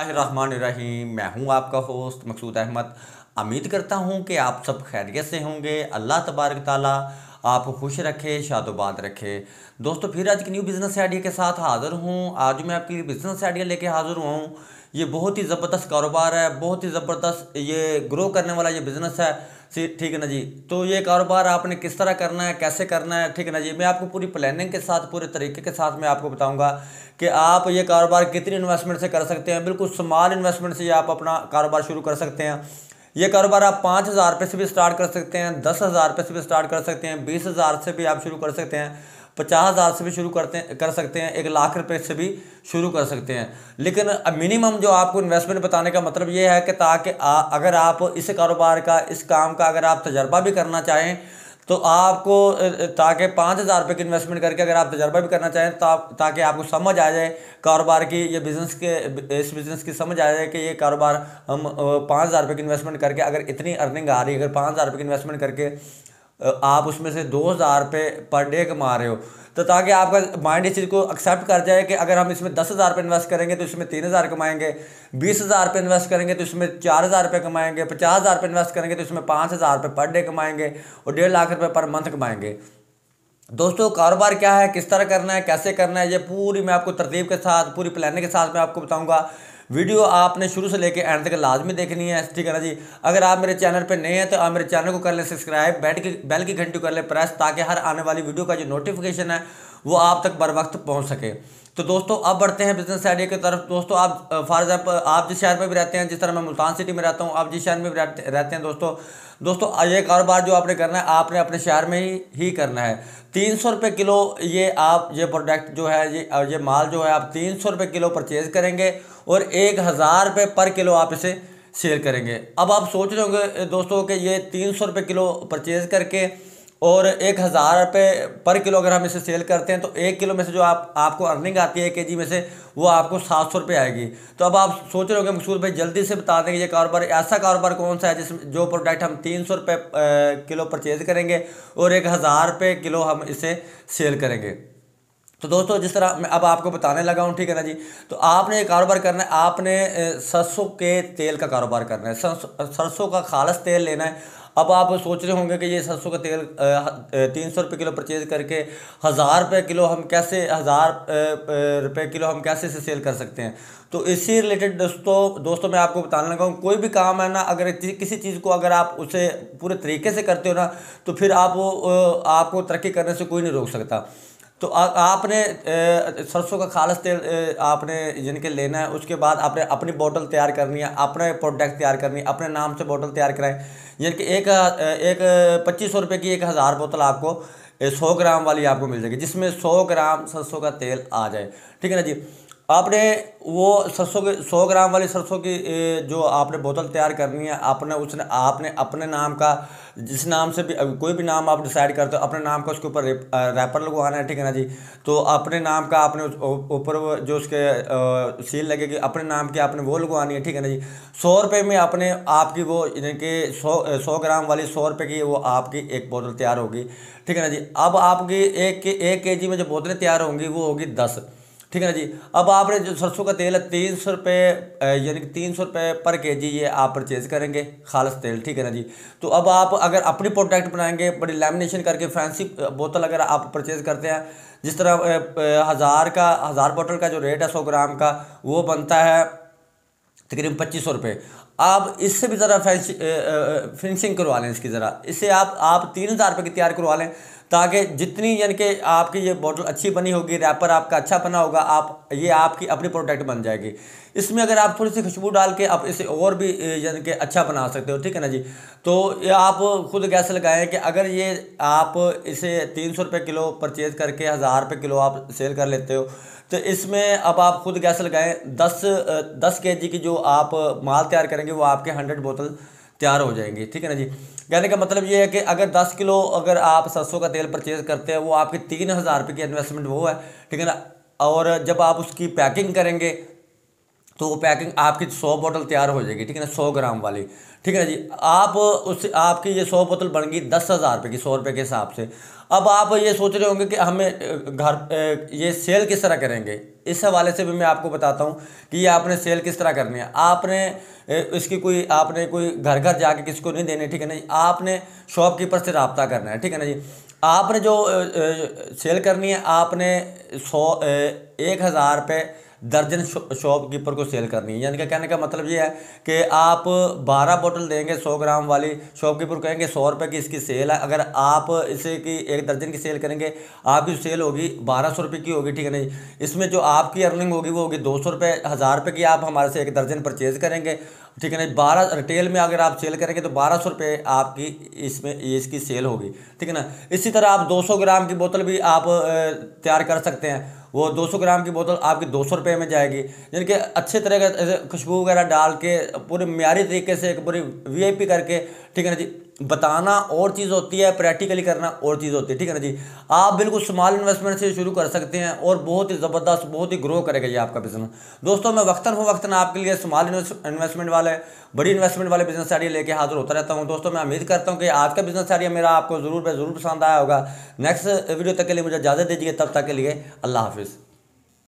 रहमान, मैं हूं आपका होस्ट मकसूद अहमद। उम्मीद करता हूं कि आप सब खैरियत से होंगे। अल्लाह तबारक ताला आपको खुश रखे, शादोबाद रखे। दोस्तों, फिर आज की न्यू बिज़नेस आइडिया के साथ हाज़िर हूं। आज मैं आपके लिए बिज़नेस आइडिया लेके हाज़िर हुआ हूं। ये बहुत ही ज़बरदस्त कारोबार है, बहुत ही ज़बरदस्त ये ग्रो करने वाला ये बिज़नेस है। ठीक है ना जी। तो ये कारोबार आपने किस तरह करना है, कैसे करना है, ठीक है ना जी। मैं आपको पूरी प्लानिंग के साथ, पूरे तरीके के साथ मैं आपको बताऊंगा कि आप ये कारोबार कितनी इन्वेस्टमेंट से कर सकते हैं। बिल्कुल स्मॉल इन्वेस्टमेंट से ये आप अपना कारोबार शुरू कर सकते हैं। ये कारोबार आप 5,000 रुपये से भी स्टार्ट कर सकते हैं, 10,000 रुपये से भी स्टार्ट कर सकते हैं, 20,000 से भी आप शुरू कर सकते हैं, 50,000 से भी शुरू कर सकते हैं, 1,00,000 रुपये से भी शुरू कर सकते हैं। लेकिन मिनिमम जो आपको इन्वेस्टमेंट बताने का मतलब ये है कि ताकि अगर आप इस कारोबार का, इस काम का अगर आप तजर्बा भी करना चाहें तो आपको ताकि 5,000 रुपये की इन्वेस्टमेंट करके अगर आप तजर्बा भी करना चाहें ताकि आपको समझ आ जाए कारोबार की, ये इस बिज़नेस की समझ आ जाए कि ये कारोबार हम 5,000 रुपये की इन्वेस्टमेंट करके अगर इतनी अर्निंग आ रही है, अगर 5,000 रुपये की इन्वेस्टमेंट करके आप उसमें से 2,000 रुपये पर डे कमा रहे हो, तो ताकि आपका माइंड इस चीज़ को एक्सेप्ट कर जाए कि अगर हम इसमें 10,000 रुपये इन्वेस्ट करेंगे तो इसमें 3,000 कमाएंगे, 20,000 रुपये इन्वेस्ट करेंगे तो इसमें 4,000 रुपये कमाएंगे, 50,000 रुपये इन्वेस्ट करेंगे तो इसमें 5,000 रुपये पर डे कमाएंगे और 1,50,000 रुपये पर मंथ कमाएंगे। दोस्तों, कारोबार क्या है, किस तरह करना है, कैसे करना है, ये पूरी मैं आपको तरतीब के साथ, पूरी प्लानिंग के साथ मैं आपको बताऊंगा। वीडियो आपने शुरू से लेके एंड तक लाजमी देखनी है, ठीक है ना जी। अगर आप मेरे चैनल पे नए हैं तो आप मेरे चैनल को कर लें सब्सक्राइब, बेल की घंटी को कर लें प्रेस, ताकि हर आने वाली वीडियो का जो नोटिफिकेशन है वो आप तक बर वक्त पहुँच सके। तो दोस्तों, अब बढ़ते हैं बिजनेस आइडिया की तरफ। दोस्तों, आप फॉर एग्जाम्पल आप जिस शहर में भी रहते हैं, जिस तरह मैं मुल्तान सिटी में रहता हूँ, आप जिस शहर में भी रहते हैं दोस्तों ये कारोबार जो आपने करना है, आपने अपने शहर में ही करना है। 300 रुपये किलो ये प्रोडक्ट जो है, ये माल जो है आप 300 रुपये किलो परचेज करेंगे और 1,000 रुपये पर किलो आप इसे सेल करेंगे। अब आप सोच रहे होंगे दोस्तों कि ये 300 रुपये किलो परचेज करके और 1,000 रुपये पर किलो अगर हम इसे सेल करते हैं तो 1 किलो में से जो आपको अर्निंग आती है 1 kg में से, वो आपको 700 रुपये आएगी। तो अब आप सोच रहे होंगे मकसूद भाई जल्दी से बता देंगे ये कारोबार, ऐसा कारोबार कौन सा है जिसमें जो प्रोडक्ट हम 300 रुपये किलो परचेज करेंगे और 1,000 रुपये किलो हम इसे सेल करेंगे। तो दोस्तों, जिस तरह मैं अब आपको बताने लगा हूँ, ठीक है ना जी। तो आपने ये कारोबार करना है, आपने सरसों के तेल का कारोबार करना है, सरसों का खालस तेल लेना है। अब आप सोच रहे होंगे कि ये सरसों का तेल 300 रुपये किलो परचेज करके 1,000 रुपये किलो हम कैसे 1,000 रुपये किलो हम कैसे इसे सेल कर सकते हैं। तो इसी रिलेटेड दोस्तों मैं आपको बताने लगा हूँ, कोई भी काम है ना, अगर किसी चीज़ को अगर आप उसे पूरे तरीके से करते हो ना, तो फिर आपको तरक्की करने से कोई नहीं रोक सकता। तो आपने सरसों का खालस तेल आपने यानी कि लेना है। उसके बाद आपने अपनी बोतल तैयार करनी है, अपने प्रोडक्ट तैयार करनी है, अपने नाम से बोतल तैयार कराएं। यानी कि एक 2,500 रुपये की 1,000 बोतल आपको 100 ग्राम वाली आपको मिल जाएगी, जिसमें 100 ग्राम सरसों का तेल आ जाए, ठीक है ना जी। आपने वो सरसों की 100 ग्राम वाली सरसों की जो आपने बोतल तैयार करनी है, आपने अपने नाम का, जिस नाम से भी कोई भी नाम आप डिसाइड करते हो, अपने नाम का उसके ऊपर रैपर लगवाना है, ठीक है ना जी। तो अपने नाम का आपने ऊपर जो उसके सील लगेगी अपने नाम की आपने वो लगवानी है, ठीक है ना जी। 100 रुपये में आपने आपकी वो यानी कि 100 ग्राम वाली 100 रुपये की वो आपकी एक बोतल तैयार होगी, ठीक है ना जी। अब आपकी एक kg में जो बोतलें तैयार होंगी वो होगी 10, ठीक है ना जी। अब आपने जो सरसों का तेल है 300 रुपये यानी कि 300 रुपये पर kg ये आप परचेज करेंगे खालस तेल, ठीक है ना जी। तो अब आप अगर अपनी प्रोडक्ट बनाएंगे, बड़ी लैमिनेशन करके फैंसी बोतल अगर आप परचेज करते हैं, जिस तरह 1,000 बोतल का जो रेट है 100 ग्राम का, वो बनता है तकरीबन 2,500 रुपये। आप इससे भी ज़रा फैंसी फिनिशिंग करवा लें इसकी, ज़रा इससे आप 3,000 रुपये की तैयार करवा लें, ताकि जितनी यानी कि आपकी ये बोतल अच्छी बनी होगी, रैपर आपका अच्छा बना होगा, ये आपकी अपनी प्रोडक्ट बन जाएगी। इसमें अगर आप थोड़ी सी खुशबू डाल के आप इसे और भी यानी कि अच्छा बना सकते हो, ठीक है ना जी। तो ये आप खुद गैस लगाएं कि अगर ये आप इसे 300 रुपये किलो परचेज करके 1,000 रुपये किलो आप सेल कर लेते हो, तो इसमें अब आप खुद गैस लगाएं 10 kg की जो आप माल तैयार करेंगे वो आपके 100 बोतल तैयार हो जाएंगी, ठीक है ना जी। कहने का मतलब ये है कि अगर 10 किलो अगर आप सरसों का तेल परचेज करते हैं, वो आपकी 3,000 रुपये की इन्वेस्टमेंट वो है, ठीक है ना। और जब आप उसकी पैकिंग करेंगे तो वो पैकिंग आपकी 100 बोतल तैयार हो जाएगी, ठीक है ना, 100 ग्राम वाली, ठीक है ना जी। आप उससे आपकी ये 100 बोतल बन गई 10,000 रुपये की, 100 रुपये के हिसाब से। अब आप ये सोच रहे होंगे कि हमें ये सेल किस तरह करेंगे। इस हवाले से भी मैं आपको बताता हूँ कि ये आपने सेल किस तरह करनी है। आपने इसकी आपने कोई घर घर जाके किसी को नहीं देने, ठीक है ना जी। आपने शॉपकीपर से रब्ता करना है, ठीक है ना जी। आपने जो सेल करनी है, आपने 1,000 रुपये दर्जन शॉपकीपर को सेल करनी है। यानी कि कहने का मतलब ये है कि आप 12 बोतल देंगे 100 ग्राम वाली, शॉपकीपर को कहेंगे 100 रुपये की इसकी सेल है। अगर आप इसे की 1 दर्जन की सेल करेंगे, आपकी सेल होगी 1200 रुपये की होगी, ठीक है नहीं। इसमें जो आपकी अर्निंग होगी वो होगी 200 रुपये, 1000 रुपये की आप हमारे से 1 दर्जन परचेज करेंगे, ठीक है ना। 12 रिटेल में अगर आप सेल करेंगे तो 1200 रुपये आपकी इसमें इसकी सेल होगी, ठीक है ना। इसी तरह आप 200 ग्राम की बोतल भी आप तैयार कर सकते हैं। वो 200 ग्राम की बोतल आपकी 200 रुपये में जाएगी। यानी कि अच्छे तरह का खुशबू वगैरह डाल के पूरे म्यारी तरीके से एक पूरी वीआईपी करके, ठीक है ना जी। बताना और चीज़ होती है, प्रैक्टिकली करना और चीज़ होती है, ठीक है ना जी। आप बिल्कुल स्मॉल इन्वेस्टमेंट से शुरू कर सकते हैं और बहुत ही ज़बरदस्त, बहुत ही ग्रो करेगा ये आपका बिजनेस। दोस्तों मैं वक्तन आपके लिए स्मॉल इन्वेस्टमेंट वाले, बड़ी इन्वेस्टमेंट वाले बिजनेस आइडिया लेके हाजिर होता रहता हूँ। दोस्तों मैं उम्मीद करता हूँ कि आज का बिजनेस आइडिया मेरा आपको ज़रूर पसंद आया होगा। नेक्स्ट वीडियो तक के लिए मुझे इजाज़त दीजिए, तब तक के लिए अल्लाह हाफिज़।